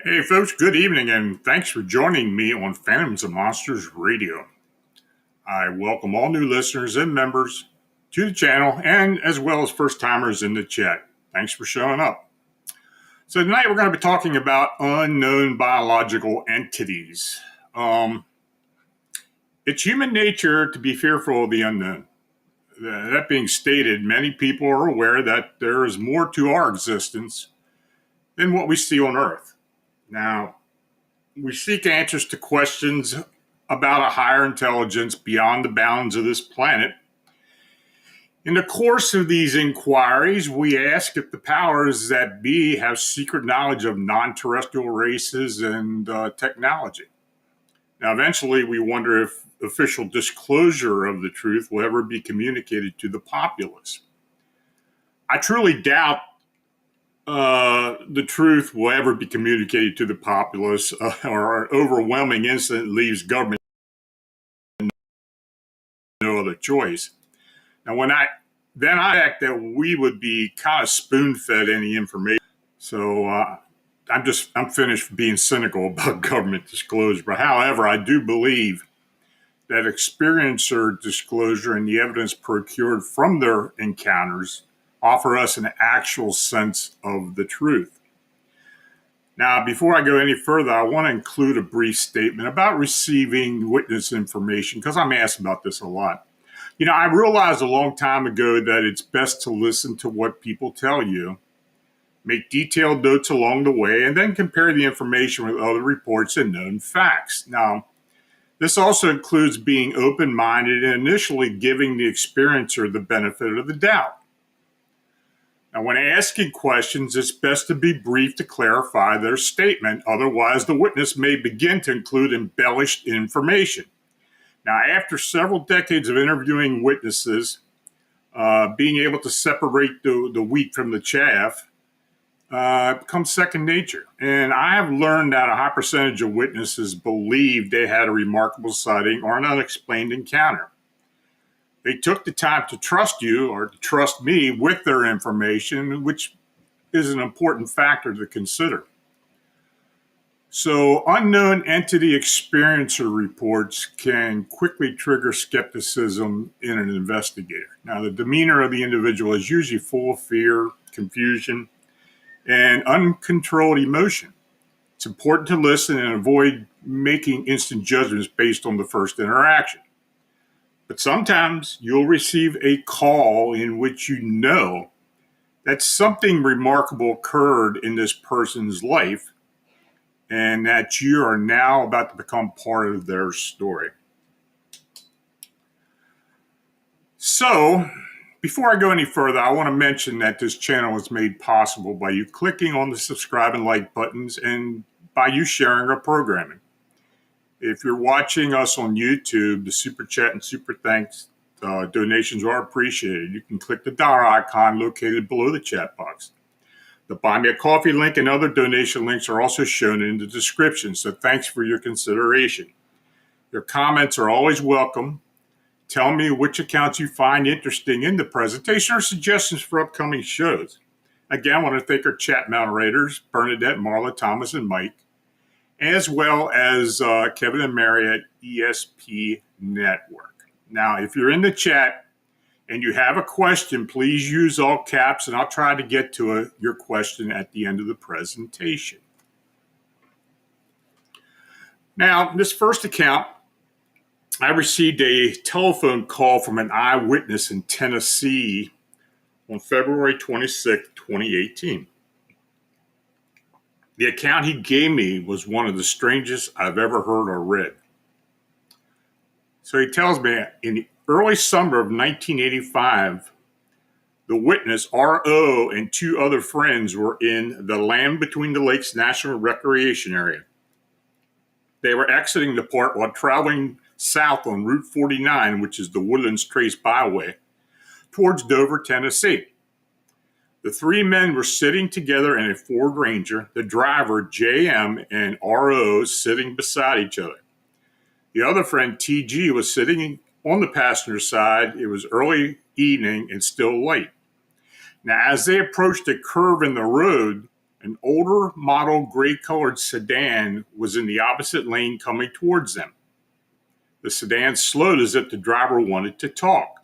Hey, folks, good evening, and thanks for joining me on Phantoms and Monsters Radio. I welcome all new listeners and members to the channel, and as well as first timers in the chat. Thanks for showing up. So, tonight we're going to be talking about unknown biological entities. It's human nature to be fearful of the unknown. That being stated, many people are aware that there is more to our existence than what we see on Earth. Now, we seek answers to questions about a higher intelligence beyond the bounds of this planet. In the course of these inquiries, we ask if the powers that be have secret knowledge of non-terrestrial races and technology. Now, eventually, we wonder if official disclosure of the truth will ever be communicated to the populace. I truly doubt the truth will ever be communicated to the populace, or an overwhelming incident leaves government no other choice. Now, when I act that we would be kind of spoon-fed any information. So I'm finished being cynical about government disclosure. But however, I do believe that experiencer disclosure and the evidence procured from their encounters offer us an actual sense of the truth. Now, before I go any further, I want to include a brief statement about receiving witness information, because I'm asked about this a lot. You know, I realized a long time ago that it's best to listen to what people tell you, make detailed notes along the way, and then compare the information with other reports and known facts. Now, this also includes being open-minded and initially giving the experiencer the benefit of the doubt. Now, when asking questions, it's best to be brief to clarify their statement. Otherwise, the witness may begin to include embellished information. Now, after several decades of interviewing witnesses, being able to separate the wheat from the chaff becomes second nature. And I have learned that a high percentage of witnesses believe they had a remarkable sighting or an unexplained encounter. They took the time to trust you or to trust me with their information, which is an important factor to consider. So, unknown entity experiencer reports can quickly trigger skepticism in an investigator. Now, the demeanor of the individual is usually full of fear, confusion, and uncontrolled emotion. It's important to listen and avoid making instant judgments based on the first interaction. But But sometimes you'll receive a call in which you know that something remarkable occurred in this person's life and that you are now about to become part of their story. So, before I go any further, I want to mention that this channel is made possible by you clicking on the subscribe and like buttons and by you sharing our programming. If you're watching us on YouTube, the Super Chat and Super Thanks donations are appreciated. You can click the dollar icon located below the chat box. The Buy Me a Coffee link and other donation links are also shown in the description, so thanks for your consideration. Your comments are always welcome. Tell me which accounts you find interesting in the presentation or suggestions for upcoming shows. Again, I want to thank our chat moderators, Bernadette, Marla, Thomas, and Mike, as well as Kevin and Mary at ESP Network. Now, if you're in the chat and you have a question, please use all caps, and I'll try to get to your question at the end of the presentation. Now, this first account, I received a telephone call from an eyewitness in Tennessee on February 26, 2018. The account he gave me was one of the strangest I've ever heard or read. So he tells me in the early summer of 1985, the witness, R.O., and two other friends were in the Land Between the Lakes National Recreation Area. They were exiting the park while traveling south on Route 49, which is the Woodlands Trace Byway, towards Dover, Tennessee. The three men were sitting together in a Ford Ranger, the driver, J.M., and R.O. sitting beside each other. The other friend, T.G., was sitting on the passenger side. It was early evening and still light. Now, as they approached a curve in the road, an older model gray-colored sedan was in the opposite lane coming towards them. The sedan slowed as if the driver wanted to talk.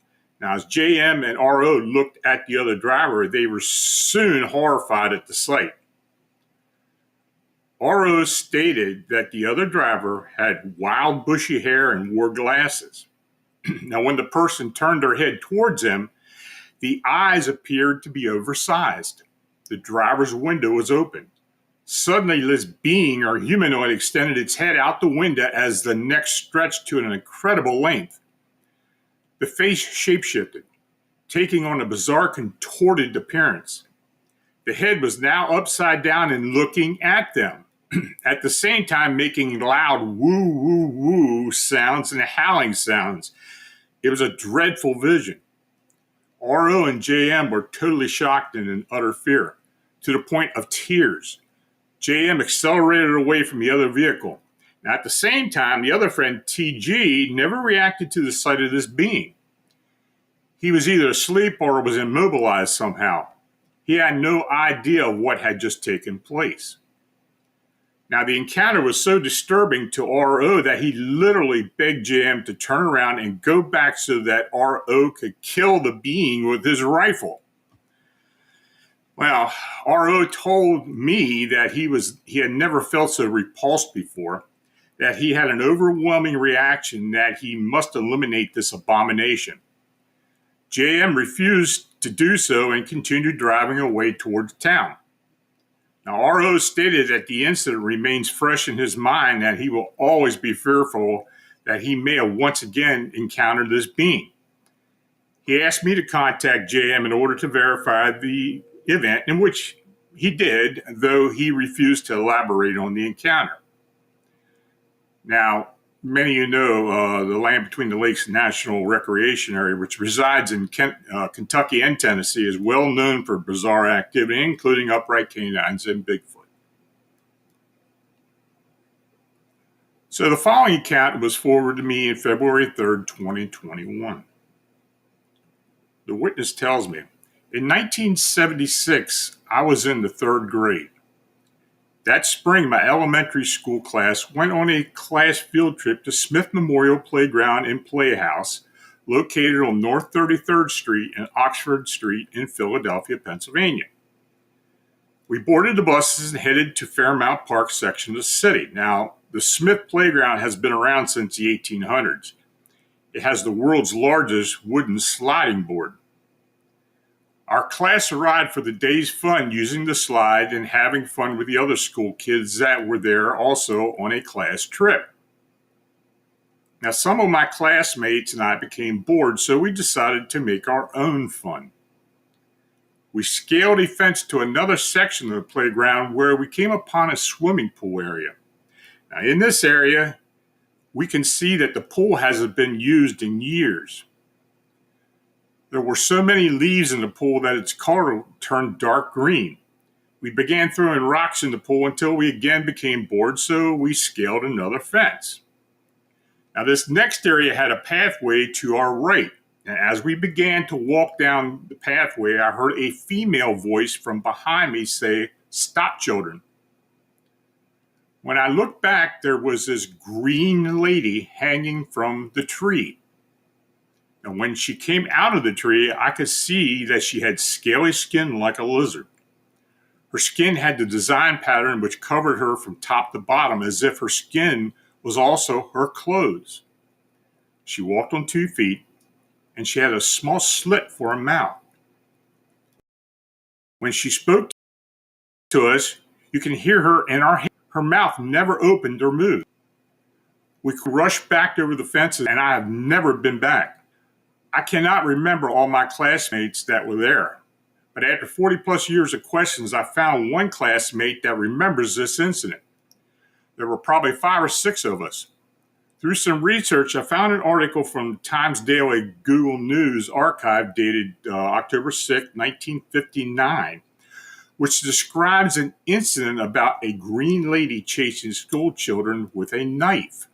Now, as J.M. and R.O. looked at the other driver, they were soon horrified at the sight. R.O. stated that the other driver had wild, bushy hair and wore glasses. Now, when the person turned their head towards him, the eyes appeared to be oversized. The driver's window was open. Suddenly, this being or humanoid extended its head out the window as the neck stretched to an incredible length. The face shapeshifted, taking on a bizarre contorted appearance. The head was now upside down and looking at them, at the same time making loud woo, woo, woo sounds and howling sounds. It was a dreadful vision. R.O. and J.M. were totally shocked and in utter fear, to the point of tears. J.M. accelerated away from the other vehicle. Now, at the same time, the other friend, T.G., never reacted to the sight of this being. He was either asleep or was immobilized somehow. He had no idea of what had just taken place. Now, the encounter was so disturbing to R.O. that he literally begged J.M. to turn around and go back so that R.O. could kill the being with his rifle. Well, R.O. told me that he had never felt so repulsed before, that he had an overwhelming reaction that he must eliminate this abomination. J.M. refused to do so and continued driving away towards town. Now, R.O. stated that the incident remains fresh in his mind, that he will always be fearful that he may have once again encountered this being. He asked me to contact J.M. in order to verify the event, in which he did, though he refused to elaborate on the encounter. Now, many of you know the Land Between the Lakes National Recreation Area, which resides in Kentucky and Tennessee, is well known for bizarre activity, including upright canines and Bigfoot. So the following account was forwarded to me on February 3rd, 2021. The witness tells me, in 1976, I was in the third grade. That spring, my elementary school class went on a class field trip to Smith Memorial Playground and Playhouse, located on North 33rd Street and Oxford Street in Philadelphia, Pennsylvania. We boarded the buses and headed to Fairmount Park section of the city. Now, the Smith Playground has been around since the 1800s. It has the world's largest wooden sliding board. Our class arrived for the day's fun using the slide and having fun with the other school kids that were there also on a class trip. Now, some of my classmates and I became bored, so we decided to make our own fun. We scaled a fence to another section of the playground where we came upon a swimming pool area. Now, in this area, we can see that the pool hasn't been used in years. There were so many leaves in the pool that its color turned dark green. We began throwing rocks in the pool until we again became bored, so we scaled another fence. Now, this next area had a pathway to our right. And as we began to walk down the pathway, I heard a female voice from behind me say, "Stop, children." When I looked back, there was this green lady hanging from the tree. And when she came out of the tree, I could see that she had scaly skin like a lizard. Her skin had the design pattern which covered her from top to bottom, as if her skin was also her clothes. She walked on 2 feet, and she had a small slit for a mouth. When she spoke to us, you can hear her in our hand. Her mouth never opened or moved. We rushed back over the fences, and I have never been back. I cannot remember all my classmates that were there, but after 40 plus years of questions, I found one classmate that remembers this incident. There were probably 5 or 6 of us. Through some research, I found an article from Times Daily Google News archive dated October 6, 1959, which describes an incident about a green lady chasing school children with a knife.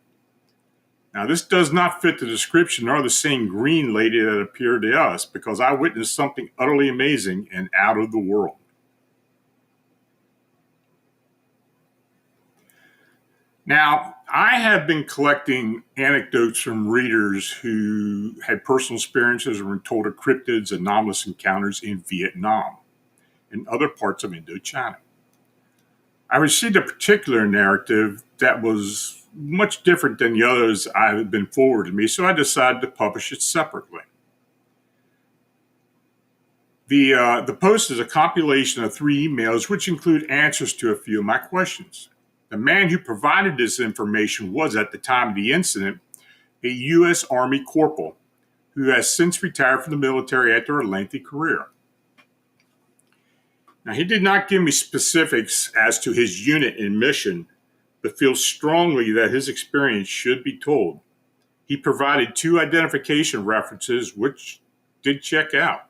Now, this does not fit the description nor the same green lady that appeared to us, because I witnessed something utterly amazing and out of the world. Now, I have been collecting anecdotes from readers who had personal experiences or were told of cryptids, anomalous encounters in Vietnam and other parts of Indochina. I received a particular narrative that was much different than the others I had been forwarded to me, so I decided to publish it separately. The post is a compilation of 3 emails, which include answers to a few of my questions. The man who provided this information was, at the time of the incident, a U.S. Army corporal who has since retired from the military after a lengthy career. Now, he did not give me specifics as to his unit and mission, but feels strongly that his experience should be told. He provided 2 identification references, which did check out.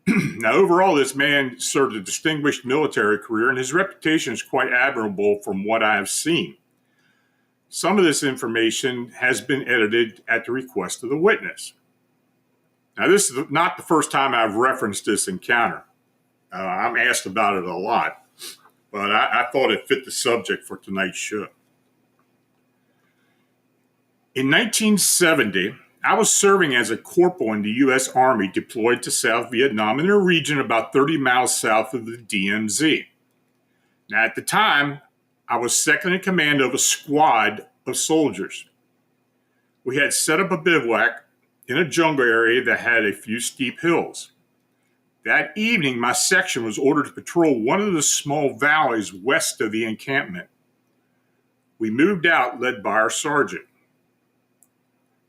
Now, overall, this man served a distinguished military career, and his reputation is quite admirable from what I have seen. Some of this information has been edited at the request of the witness. Now, this is not the first time I've referenced this encounter. I'm asked about it a lot, but I thought it fit the subject for tonight's show. In 1970, I was serving as a corporal in the U.S. Army deployed to South Vietnam in a region about 30 miles south of the DMZ. Now, at the time, I was second in command of a squad of soldiers. We had set up a bivouac in a jungle area that had a few steep hills. That evening, my section was ordered to patrol one of the small valleys west of the encampment. We moved out, led by our sergeant.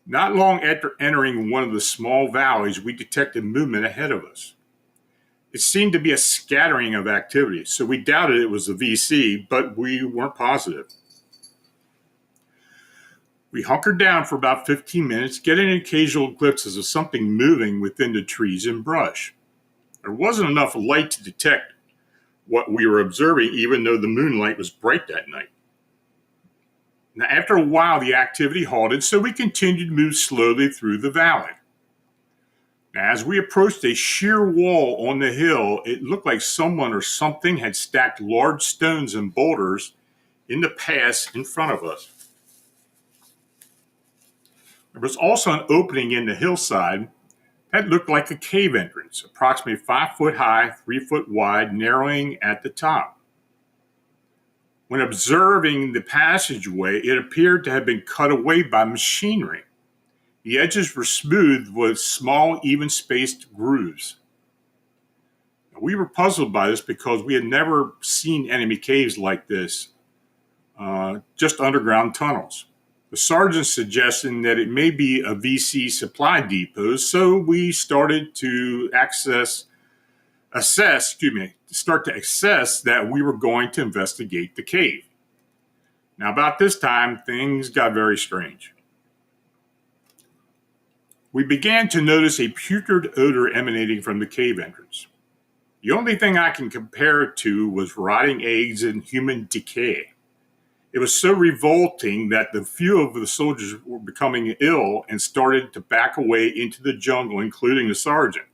Not long after entering one of the small valleys, we detected movement ahead of us. It seemed to be a scattering of activity, so we doubted it was the VC, but we weren't positive. We hunkered down for about 15 minutes, getting occasional glimpses of something moving within the trees and brush. There wasn't enough light to detect what we were observing, even though the moonlight was bright that night. Now, after a while, the activity halted, so we continued to move slowly through the valley. Now, as we approached a sheer wall on the hill, it looked like someone or something had stacked large stones and boulders in the pass in front of us. There was also an opening in the hillside that looked like a cave entrance, approximately 5 foot high, 3 foot wide, narrowing at the top. When observing the passageway, it appeared to have been cut away by machinery. The edges were smooth with small, even-spaced grooves. We were puzzled by this because we had never seen enemy caves like this, just underground tunnels. The sergeant suggested that it may be a VC supply depot, so we started to assess that we were going to investigate the cave. Now, about this time, things got very strange. We began to notice a putrid odor emanating from the cave entrance. The only thing I can compare it to was rotting eggs and human decay. It was so revolting that the few of the soldiers were becoming ill and started to back away into the jungle, including the sergeant.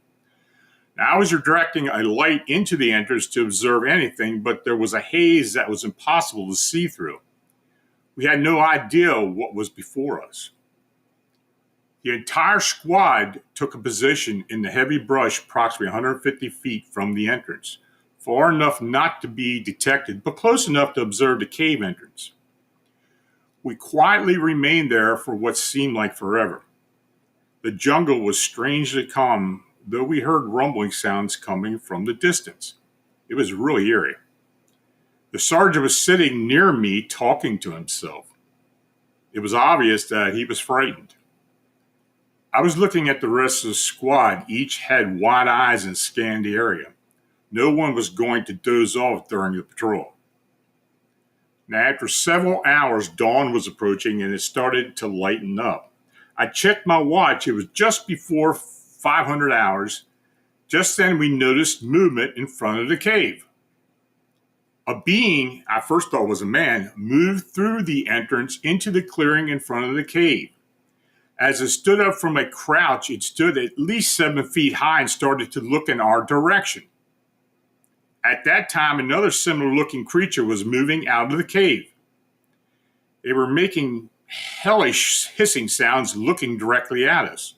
Now, I was directing a light into the entrance to observe anything, but there was a haze that was impossible to see through. We had no idea what was before us. The entire squad took a position in the heavy brush approximately 150 feet from the entrance, far enough not to be detected, but close enough to observe the cave entrance. We quietly remained there for what seemed like forever. The jungle was strangely calm, though we heard rumbling sounds coming from the distance. It was really eerie. The sergeant was sitting near me talking to himself. It was obvious that he was frightened. I was looking at the rest of the squad. Each had wide eyes and scanned the area. No one was going to doze off during the patrol. Now, after several hours, dawn was approaching and it started to lighten up. I checked my watch. It was just before 500 hours. Just then, we noticed movement in front of the cave. A being, I first thought was a man, moved through the entrance into the clearing in front of the cave. As it stood up from a crouch, it stood at least 7 feet high and started to look in our direction. At that time, another similar-looking creature was moving out of the cave. They were making hellish hissing sounds looking directly at us.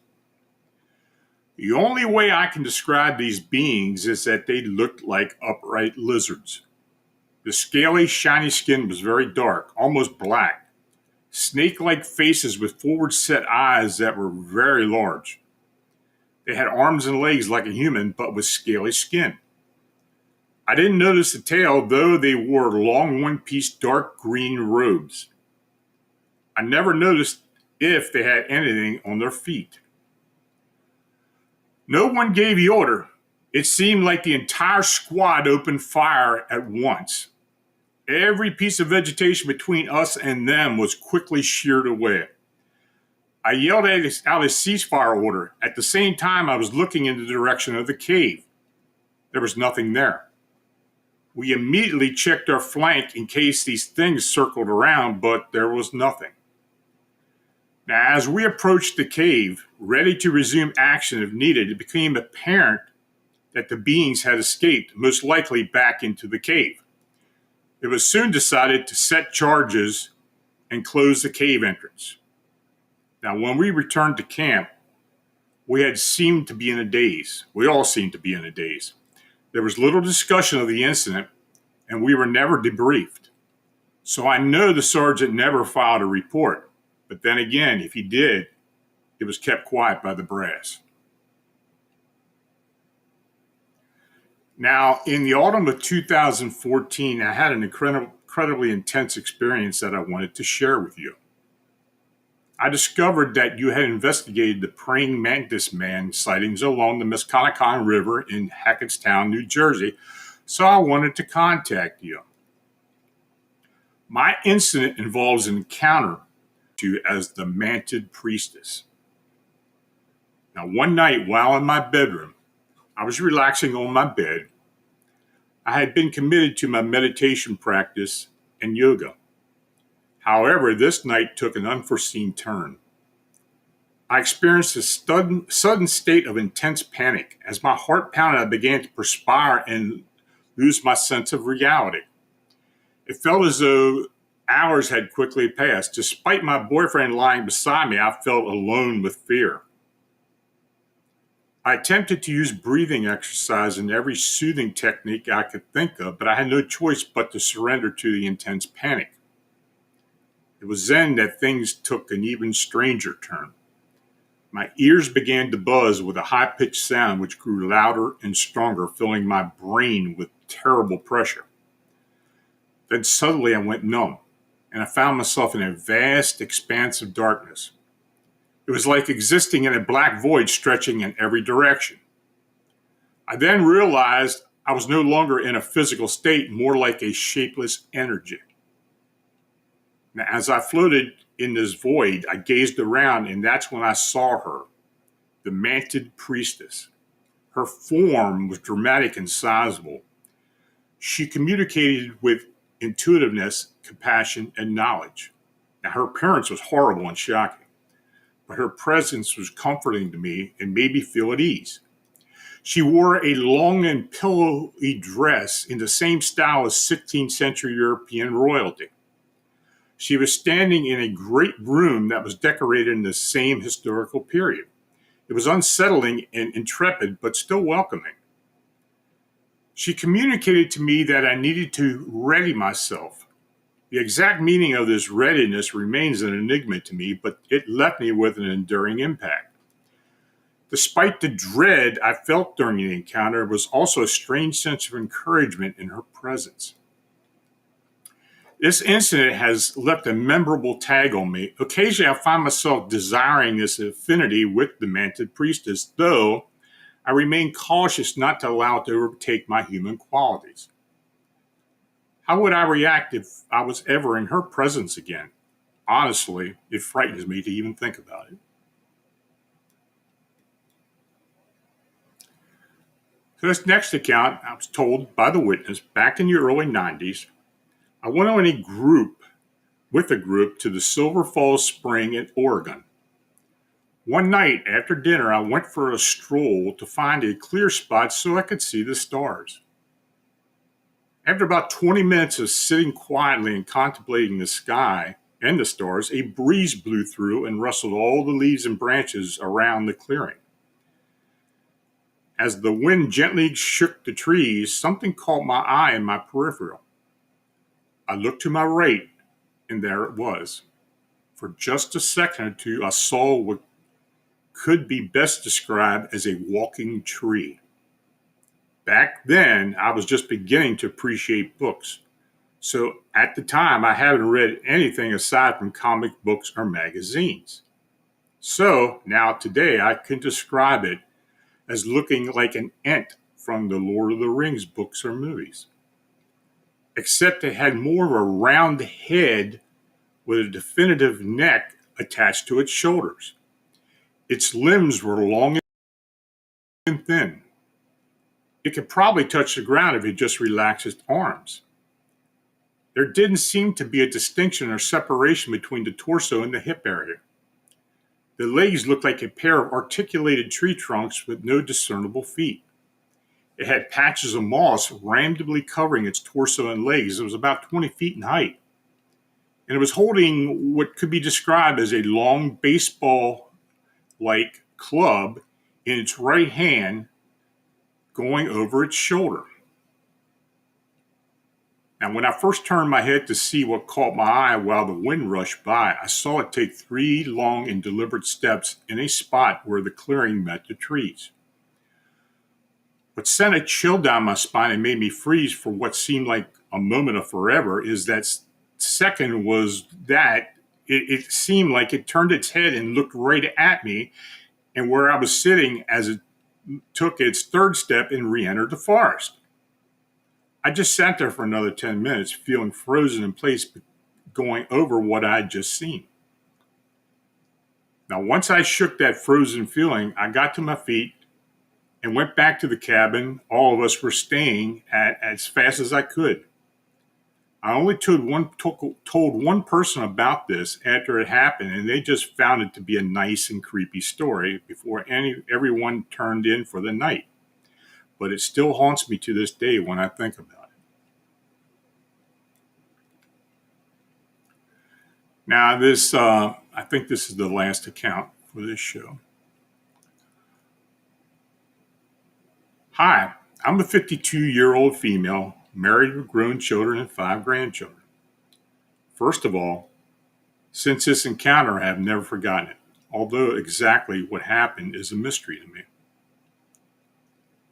The only way I can describe these beings is that they looked like upright lizards. The scaly, shiny skin was very dark, almost black. Snake-like faces with forward-set eyes that were very large. They had arms and legs like a human, but with scaly skin. I didn't notice the tail, though they wore long one-piece dark green robes. I never noticed if they had anything on their feet. No one gave the order. It seemed like the entire squad opened fire at once. Every piece of vegetation between us and them was quickly sheared away. I yelled out a ceasefire order. At the same time, I was looking in the direction of the cave. There was nothing there. We immediately checked our flank in case these things circled around, but there was nothing. Now, as we approached the cave, ready to resume action if needed, it became apparent that the beings had escaped, most likely back into the cave. It was soon decided to set charges and close the cave entrance. Now, when we returned to camp, we had seemed to be in a daze. We all seemed to be in a daze. There was little discussion of the incident, and we were never debriefed. So I know the sergeant never filed a report. But then again, if he did, it was kept quiet by the brass. Now, in the autumn of 2014, I had an incredibly intense experience that I wanted to share with you. I discovered that you had investigated the praying mantis man sightings along the Musconetcong River in Hackettstown, New Jersey, so I wanted to contact you. My incident involves an encounter to as the mantid priestess. Now, one night while in my bedroom, I was relaxing on my bed. I had been committed to my meditation practice and yoga. However, this night took an unforeseen turn. I experienced a sudden state of intense panic. As my heart pounded, I began to perspire and lose my sense of reality. It felt as though hours had quickly passed. Despite my boyfriend lying beside me, I felt alone with fear. I attempted to use breathing exercise and every soothing technique I could think of, but I had no choice but to surrender to the intense panic. It was then that things took an even stranger turn. My ears began to buzz with a high-pitched sound which grew louder and stronger, filling my brain with terrible pressure. Then suddenly I went numb, and I found myself in a vast expanse of darkness. It was like existing in a black void stretching in every direction. I then realized I was no longer in a physical state, more like a shapeless energy. Now, as I floated in this void, I gazed around, and that's when I saw her, the mantled priestess. Her form was dramatic and sizable. She communicated with intuitiveness, compassion, and knowledge. Now, her appearance was horrible and shocking, but her presence was comforting to me and made me feel at ease. She wore a long and pillowy dress in the same style as 16th century European royalty. She was standing in a great room that was decorated in the same historical period. It was unsettling and intrepid, but still welcoming. She communicated to me that I needed to ready myself. The exact meaning of this readiness remains an enigma to me, but it left me with an enduring impact. Despite the dread I felt during the encounter, there was also a strange sense of encouragement in her presence. This incident has left a memorable tag on me. Occasionally, I find myself desiring this affinity with the mantled priestess, though I remain cautious not to allow it to overtake my human qualities. How would I react if I was ever in her presence again? Honestly, it frightens me to even think about it. So this next account, I was told by the witness back in the early 90s, I went on with a group to the Silver Falls Spring in Oregon. One night after dinner, I went for a stroll to find a clear spot so I could see the stars. After about 20 minutes of sitting quietly and contemplating the sky and the stars, a breeze blew through and rustled all the leaves and branches around the clearing. As the wind gently shook the trees, something caught my eye in my peripheral. I looked to my right, and there it was. For just a second or two, I saw what could be best described as a walking tree. Back then, I was just beginning to appreciate books. So at the time, I hadn't read anything aside from comic books or magazines. So now today, I can describe it as looking like an ent from the Lord of the Rings books or movies. Except it had more of a round head with a definitive neck attached to its shoulders. Its limbs were long and thin. It could probably touch the ground if it just relaxed its arms. There didn't seem to be a distinction or separation between the torso and the hip area. The legs looked like a pair of articulated tree trunks with no discernible feet. It had patches of moss randomly covering its torso and legs. It was about 20 feet in height. And it was holding what could be described as a long baseball-like club in its right hand going over its shoulder. Now, when I first turned my head to see what caught my eye while the wind rushed by, I saw it take 3 long and deliberate steps in a spot where the clearing met the trees. What sent a chill down my spine and made me freeze for what seemed like a moment of forever is that second was that it seemed like it turned its head and looked right at me and where I was sitting as it took its third step and re-entered the forest. I just sat there for another 10 minutes, feeling frozen in place, going over what I had just seen. Now, once I shook that frozen feeling, I got to my feet and went back to the cabin all of us were staying at as fast as I could. I only told one person about this after it happened, and they just found it to be a nice and creepy story before everyone turned in for the night. But it still haunts me to this day when I think about it. Now, I think this is the last account for this show. Hi, I'm a 52-year-old female, married with grown children and 5 grandchildren. First of all, since this encounter, I have never forgotten it. although exactly what happened is a mystery to me.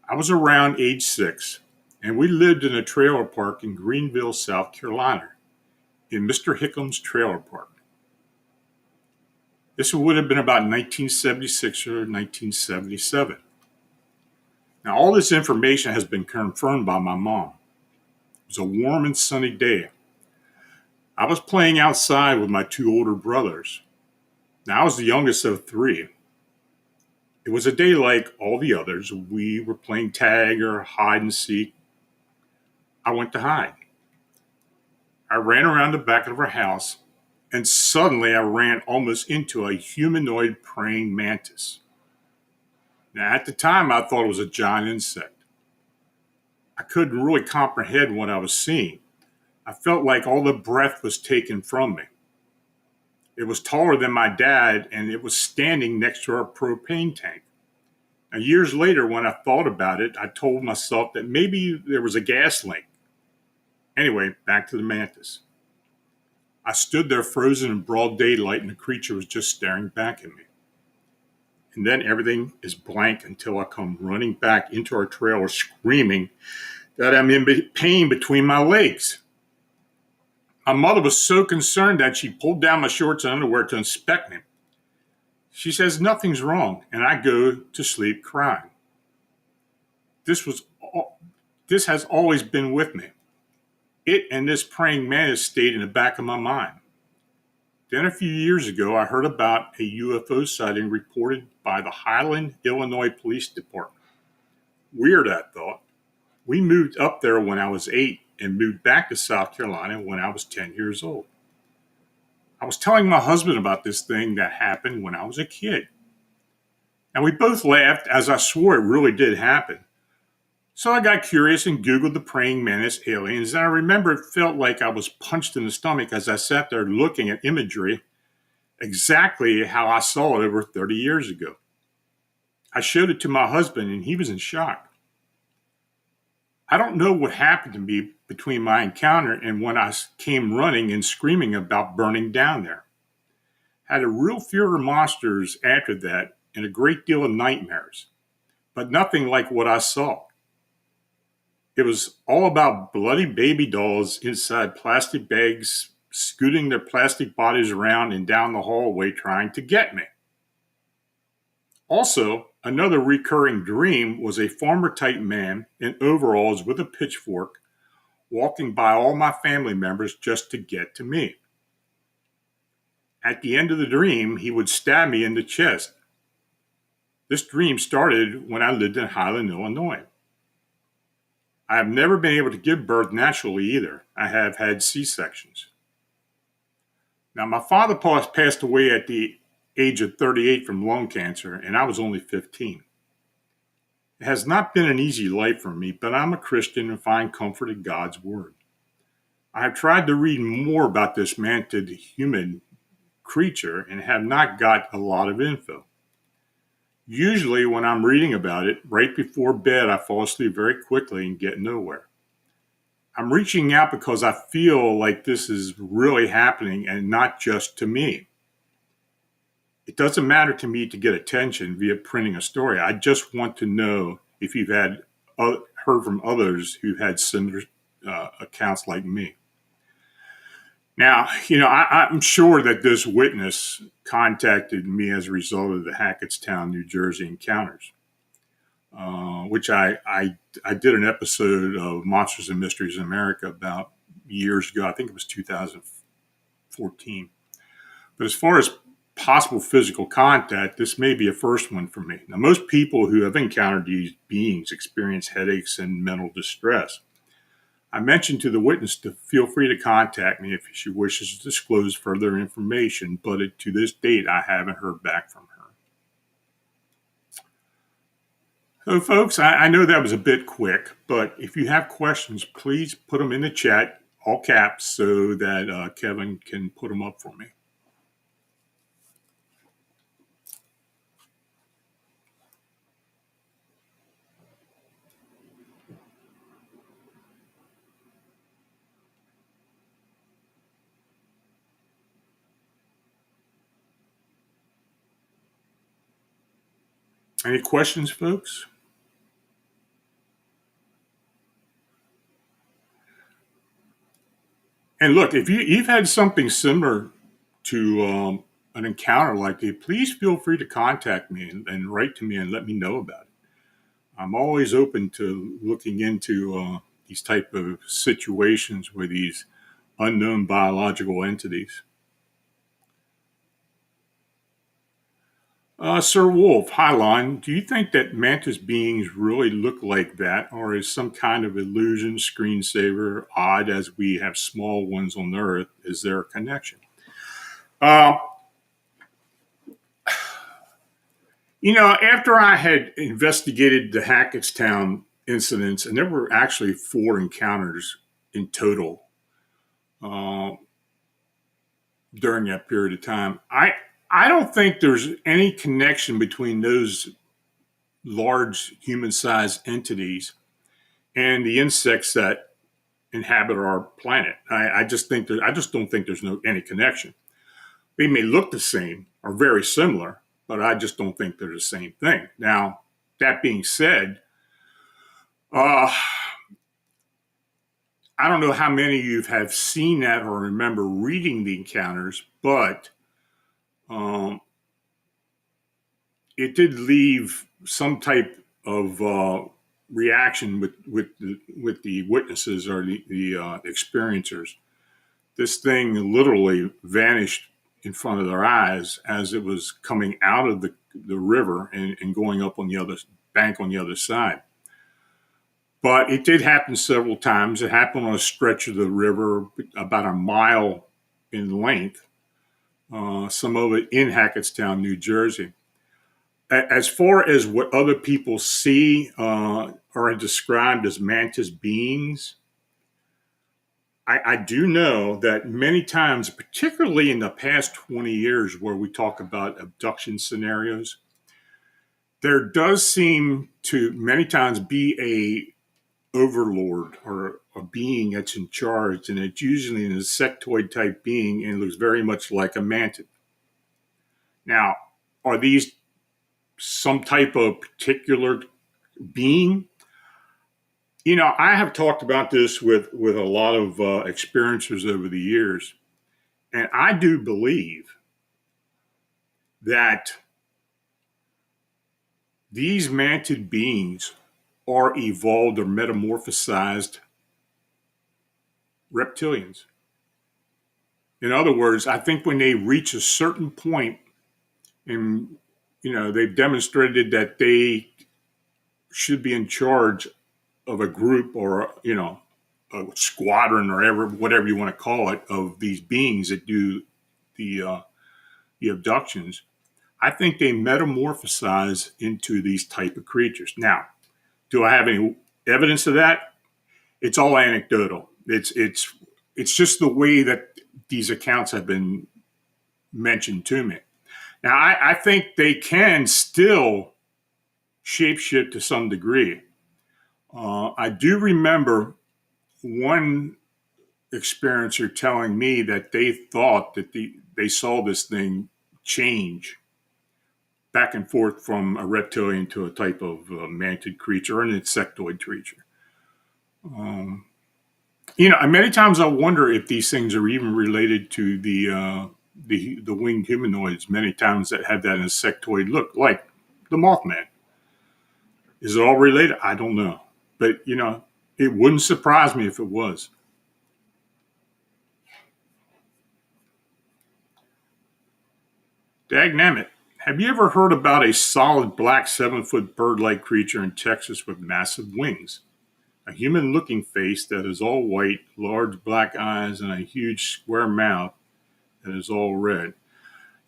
I was around age 6, and we lived in a trailer park in Greenville, South Carolina, in Mr. Hickham's trailer park. This would have been about 1976 or 1977. Now, all this information has been confirmed by my mom. It was a warm and sunny day. I was playing outside with my 2 older brothers. Now, I was the youngest of 3. It was a day like all the others. We were playing tag or hide and seek. I went to hide. I ran around the back of our house, and suddenly I ran almost into a humanoid praying mantis. Now, at the time, I thought it was a giant insect. I couldn't really comprehend what I was seeing. I felt like all the breath was taken from me. It was taller than my dad, and it was standing next to our propane tank. Now, years later, when I thought about it, I told myself that maybe there was a gas leak. Anyway, back to the mantis. I stood there frozen in broad daylight, and the creature was just staring back at me. And then everything is blank until I come running back into our trailer screaming that I'm in pain between my legs. My mother was so concerned that she pulled down my shorts and underwear to inspect me. She says nothing's wrong, and I go to sleep crying. This has always been with me. It and this praying mantis stayed in the back of my mind. Then a few years ago, I heard about a UFO sighting reported by the Highland, Illinois Police Department. Weird, I thought. We moved up there when I was 8 and moved back to South Carolina when I was 10 years old. I was telling my husband about this thing that happened when I was a kid. And we both laughed as I swore it really did happen. So I got curious and Googled the praying mantis aliens, and I remember it felt like I was punched in the stomach as I sat there looking at imagery exactly how I saw it over 30 years ago. I showed it to my husband, and he was in shock. I don't know what happened to me between my encounter and when I came running and screaming about burning down there. I had a real fear of monsters after that and a great deal of nightmares, but nothing like what I saw. It was all about bloody baby dolls inside plastic bags, scooting their plastic bodies around and down the hallway trying to get me. Also, another recurring dream was a farmer-type man in overalls with a pitchfork walking by all my family members just to get to me. At the end of the dream, he would stab me in the chest. This dream started when I lived in Highland, Illinois. I have never been able to give birth naturally either. I have had C-sections. Now, my father passed away at the age of 38 from lung cancer, and I was only 15. It has not been an easy life for me, but I'm a Christian and find comfort in God's Word. I have tried to read more about this mantid human creature and have not got a lot of info. Usually, when I'm reading about it, right before bed, I fall asleep very quickly and get nowhere. I'm reaching out because I feel like this is really happening and not just to me. It doesn't matter to me to get attention via printing a story. I just want to know if you've heard from others who've had similar accounts like me. Now, I'm sure that this witness contacted me as a result of the Hackettstown, New Jersey encounters, which I did an episode of Monsters and Mysteries in America about years ago. I think it was 2014. But as far as possible physical contact, this may be a first one for me. Now, most people who have encountered these beings experience headaches and mental distress. I mentioned to the witness to feel free to contact me if she wishes to disclose further information, but to this date, I haven't heard back from her. So, folks, I know that was a bit quick, but if you have questions, please put them in the chat, all caps, so that Kevin can put them up for me. Any questions, folks? And look, if you've had something similar to an encounter like that, please feel free to contact me and write to me and let me know about it. I'm always open to looking into these type of situations with these unknown biological entities. Sir Wolf, Highline, do you think that mantis beings really look like that, or is some kind of illusion, screensaver, odd as we have small ones on Earth? Is there a connection? Uh, after I had investigated the Hackettstown incidents, and there were actually 4 encounters in total uh, during that period of time, I don't think there's any connection between those large human-sized entities and the insects that inhabit our planet. I just don't think there's any connection. They may look the same or very similar, but I just don't think they're the same thing. Now, that being said, uh, I don't know how many of you have seen that or remember reading the encounters, but um, it did leave some type of reaction with the witnesses or the experiencers. This thing literally vanished in front of their eyes as it was coming out of the river and going up on the other bank on the other side. But it did happen several times. It happened on a stretch of the river about a mile in length, some of it in Hackettstown, New Jersey. As far as what other people see are described as mantis beings, I do know that many times, particularly in the past 20 years, where we talk about abduction scenarios, there does seem to many times be a overlord or a being that's in charge, and it's usually an insectoid type being and looks very much like a mantid. Now, are these some type of particular being? I have talked about this with a lot of experiencers over the years, and I do believe that these mantid beings are evolved or metamorphosized reptilians. In other words, I think when they reach a certain point, and they've demonstrated that they should be in charge of a group or a squadron or whatever you want to call it of these beings that do the abductions. I think they metamorphosize into these type of creatures. Now, do I have any evidence of that? It's all anecdotal. It's just the way that these accounts have been mentioned to me. Now, I think they can still shapeshift to some degree. I do remember one experiencer telling me that they thought that they saw this thing change back and forth from a reptilian to a type of mantid creature or an insectoid creature. Many times I wonder if these things are even related to the winged humanoids. Many times that have that insectoid look, like the Mothman. Is it all related? I don't know, but it wouldn't surprise me if it was. Dagnammit. Have you ever heard about a solid black 7-foot bird-like creature in Texas with massive wings? A human-looking face that is all white, large black eyes, and a huge square mouth that is all red.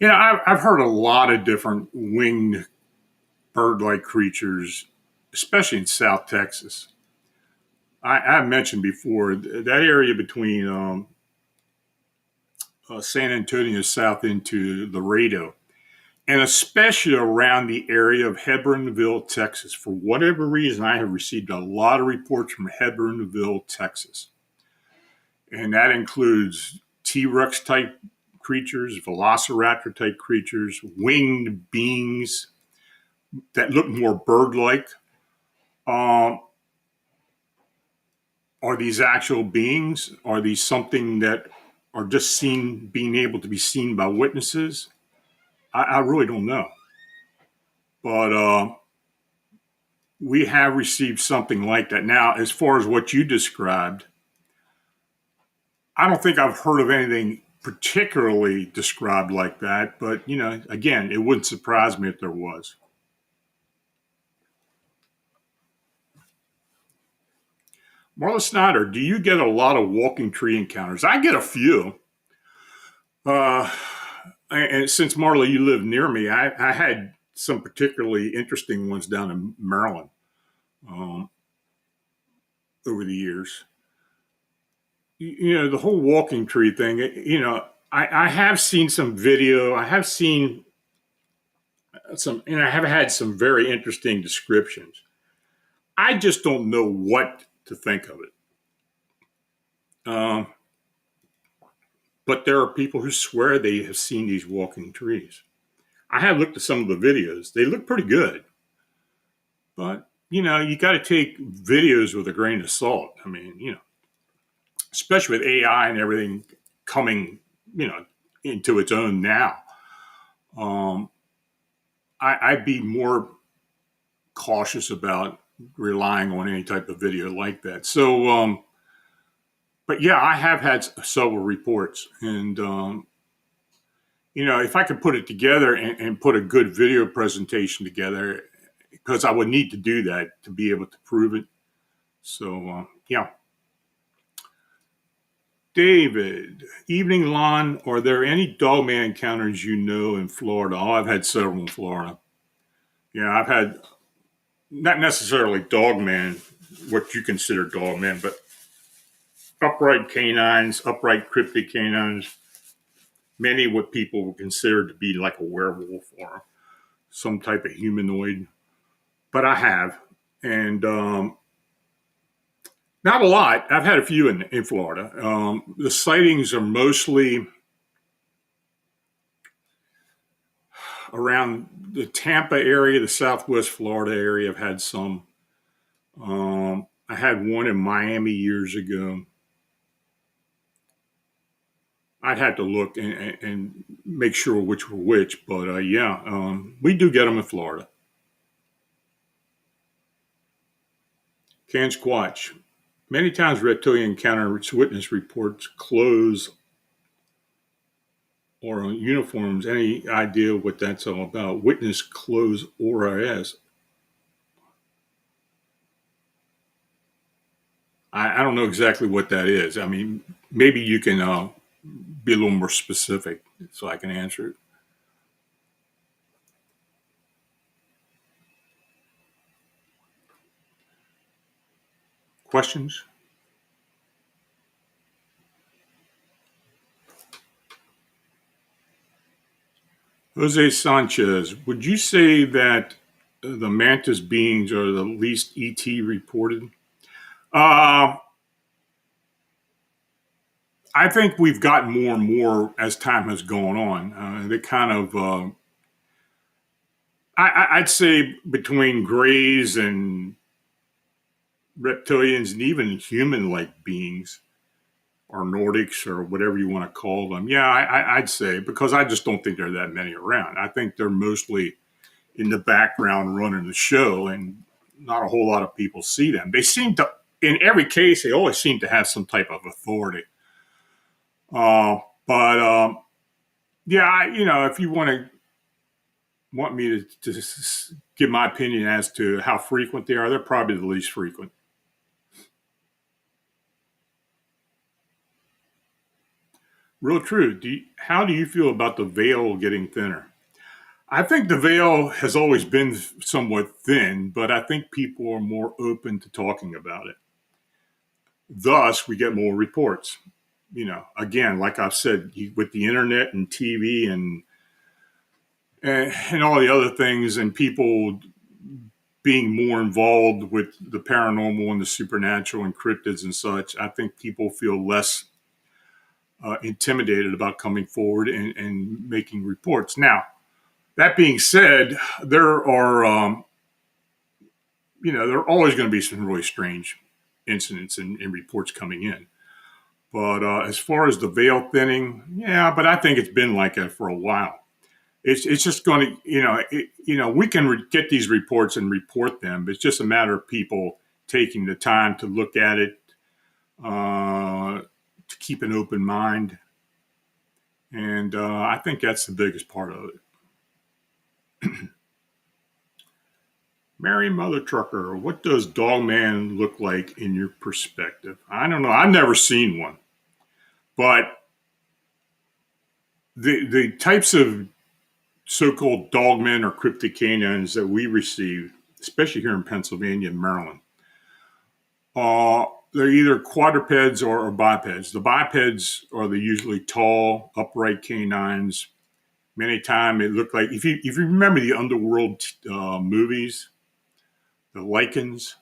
I've heard a lot of different winged bird-like creatures, especially in South Texas. I've mentioned before that area between San Antonio south into Laredo, and especially around the area of Hebronville, Texas. For whatever reason, I have received a lot of reports from Hebronville, Texas. And that includes T-Rex type creatures, velociraptor type creatures, winged beings, that look more bird-like. Um, are these actual beings? Are these something that are just seen, being able to be seen by witnesses? I really don't know. But we have received something like that. Now, as far as what you described, I don't think I've heard of anything particularly described like that. But, again, it wouldn't surprise me if there was. Marla Snyder, do you get a lot of walking tree encounters? I get a few. Uh, and since Marla, you live near me, I had some particularly interesting ones down in Maryland um, over the years. The whole walking tree thing. I have seen some video. I have seen some, and I have had some very interesting descriptions. I just don't know what to think of it. Um, but there are people who swear they have seen these walking trees. I have looked at some of the videos. They look pretty good. But, you got to take videos with a grain of salt. I mean, especially with AI and everything coming, into its own now. I'd be more cautious about relying on any type of video like that. So, but yeah, I have had several reports, and if I could put it together and put a good video presentation together, because I would need to do that to be able to prove it. So, yeah. David, evening lawn. Are there any dogman encounters in Florida? Oh, I've had several in Florida. Yeah, I've had not necessarily dogman, what you consider dogman, but upright canines, upright cryptic canines, many what people would consider to be like a werewolf or some type of humanoid. But I have. And not a lot. I've had a few in Florida. The sightings are mostly around the Tampa area, the Southwest Florida area. I've had some. I had one in Miami years ago. I'd have to look and make sure which were which, but yeah, we do get them in Florida. Can Squatch. Many times reptilian encounter witness reports clothes or on uniforms. Any idea what that's all about? Witness clothes ORS. I don't know exactly what that is. I mean, maybe you can be a little more specific so I can answer it. Questions? Jose Sanchez, would you say that the mantis beings are the least ET reported? Uh, I think we've gotten more and more as time has gone on. They kind of, I'd say between grays and reptilians and even human like beings or Nordics or whatever you want to call them. Yeah, I'd say, because I just don't think there are that many around. I think they're mostly in the background running the show, and not a whole lot of people see them. They seem to, in every case, they always seem to have some type of authority. But yeah, if you want me to give my opinion as to how frequent they are, they're probably the least frequent. Real true. How do you feel about the veil getting thinner? I think the veil has always been somewhat thin, but I think people are more open to talking about it. Thus, we get more reports. Again, like I've said, with the internet and TV and all the other things, and people being more involved with the paranormal and the supernatural and cryptids and such, I think people feel less intimidated about coming forward and making reports. Now, That being said, there are, there are always going to be some really strange incidents and reports coming in. But as far as the veil thinning, yeah, but I think it's been like that for a while. It's just going to, we can get these reports and report them. It's just a matter of people taking the time to look at it, to keep an open mind. And I think that's the biggest part of it. Mary Mother Trucker, what does Dogman look like in your perspective? I don't know. I've never seen one. But the types of so-called dogmen or cryptic canines that we receive, especially here in Pennsylvania and Maryland, they're either quadrupeds or bipeds. The bipeds are the usually tall, upright canines. Many times it looked like, if you remember the Underworld movies, the lichens,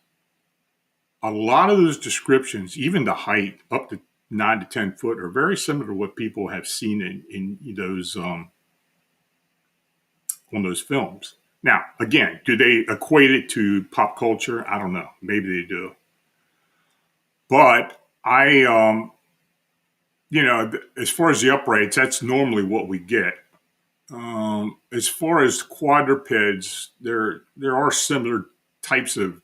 a lot of those descriptions, even the height up to 9 to 10 foot, are very similar to what people have seen in those on those films. Now, again, do they equate it to pop culture? I don't know. Maybe they do. But as far as the uprights, that's normally what we get. As far as quadrupeds, there are similar types of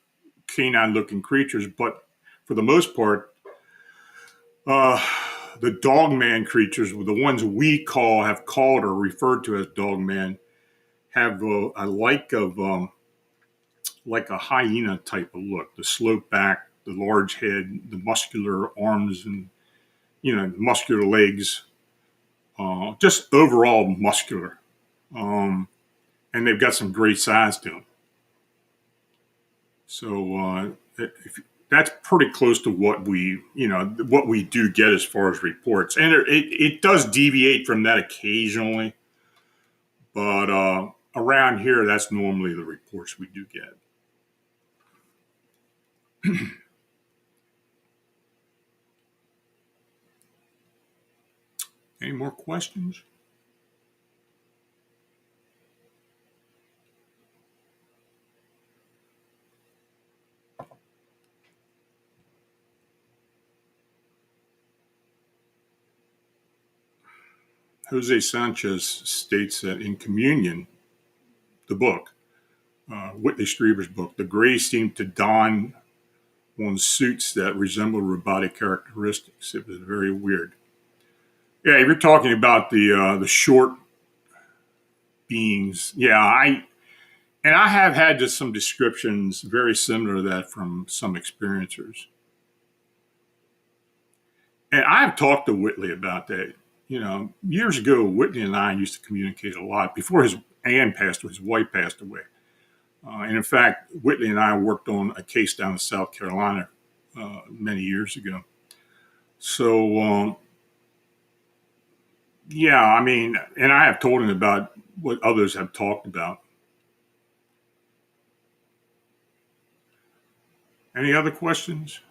canine-looking creatures, but for the most part, the dogman creatures, the ones we have called or referred to as dogman, have like a hyena type of look. The slope back, the large head, the muscular arms, and muscular legs. Just overall muscular. And they've got some great size to them. So that's pretty close to what we do get as far as reports. And it does deviate from that occasionally. But around here, that's normally the reports we do get. Any more questions? Jose Sanchez states that in Communion, the book, Whitley Strieber's book, the Greys seem to don on suits that resemble robotic characteristics. It was very weird. Yeah, if you're talking about the short beings, yeah, I have had just some descriptions very similar to that from some experiencers. And I've talked to Whitley about that. Years ago, Whitley and I used to communicate a lot before his wife passed away. And in fact, Whitley and I worked on a case down in South Carolina many years ago. So, yeah, I mean, and I have told him about what others have talked about. Any other questions?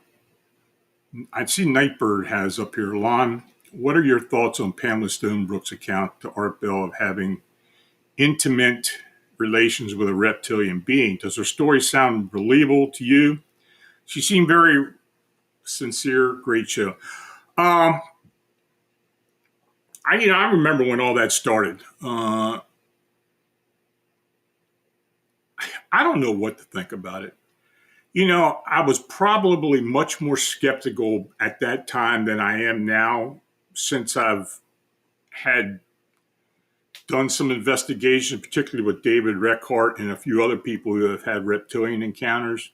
I see Nightbird has up here. Lon, what are your thoughts on Pamela Stonebrook's account to Art Bell of having intimate relations with a reptilian being? Does her story sound believable to you? She seemed very sincere. Great show. I remember when all that started. I don't know what to think about it. I was probably much more skeptical at that time than I am now, since I've had done some investigation, particularly with David Reckhart and a few other people who have had reptilian encounters.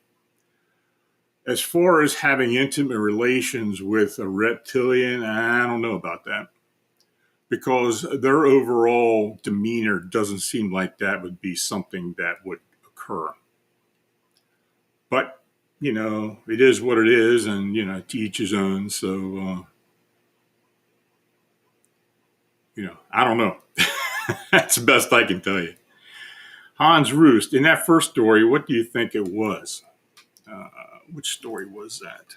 As far as having intimate relations with a reptilian, I don't know about that, because their overall demeanor doesn't seem like that would be something that would occur. But, it is what it is, and, to each his own. So, I don't know. That's the best I can tell you. Hans Roost, in that first story, what do you think it was? Which story was that?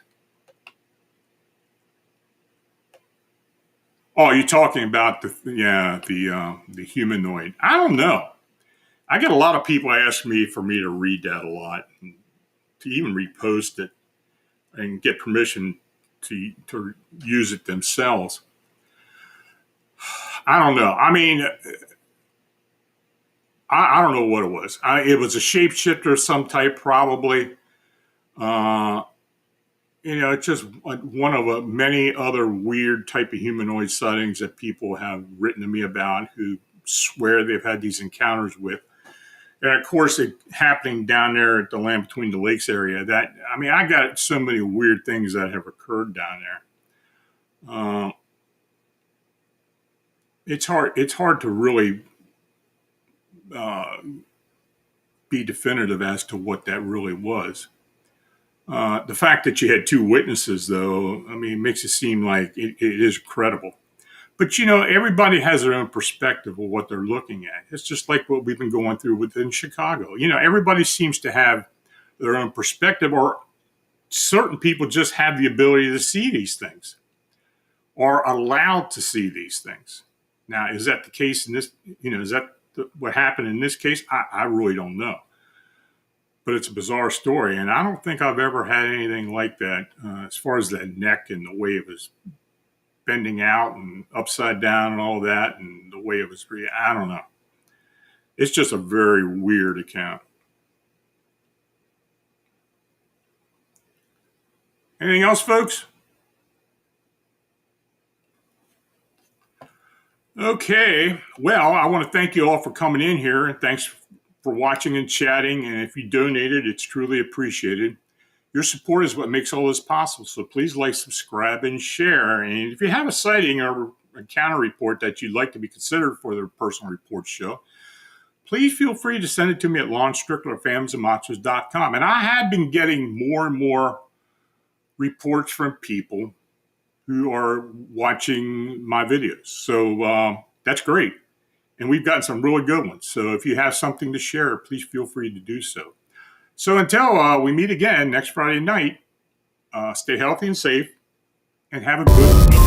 Oh, you're talking about the humanoid. I don't know. I get a lot of people ask me for me to read that a lot, and to even repost it and get permission to use it themselves. I don't know. I mean, I don't know what it was. It was a shapeshifter of some type, probably. Uh, it's just one of many other weird type of humanoid sightings that people have written to me about, who swear they've had these encounters with. And of course, it happening down there at the Land Between the Lakes area. I got so many weird things that have occurred down there. It's hard. It's hard to really be definitive as to what that really was. The fact that you had two witnesses, though, makes it seem like it is credible. But everybody has their own perspective of what they're looking at. It's just like what we've been going through within Chicago. Everybody seems to have their own perspective, or certain people just have the ability to see these things, or allowed to see these things. Now, is that the case in this? Is that what happened in this case? I really don't know. But it's a bizarre story, and I don't think I've ever had anything like that as far as that neck and the way it was bending out and upside down and all that, and the way it was. I don't know. It's just a very weird account. Anything else, folks? Okay. Well, I want to thank you all for coming in here, and thanks for watching and chatting. And if you donated, it's truly appreciated. Your support is what makes all this possible. So please like, subscribe, and share. And if you have a sighting or encounter report that you'd like to be considered for the Personal Report Show, please feel free to send it to me at lonstrickler@phantomsandmonsters.com. And I have been getting more and more reports from people who are watching my videos. So that's great. And we've gotten some really good ones. So if you have something to share, please feel free to do so. So until we meet again next Friday night, stay healthy and safe, and have a good week.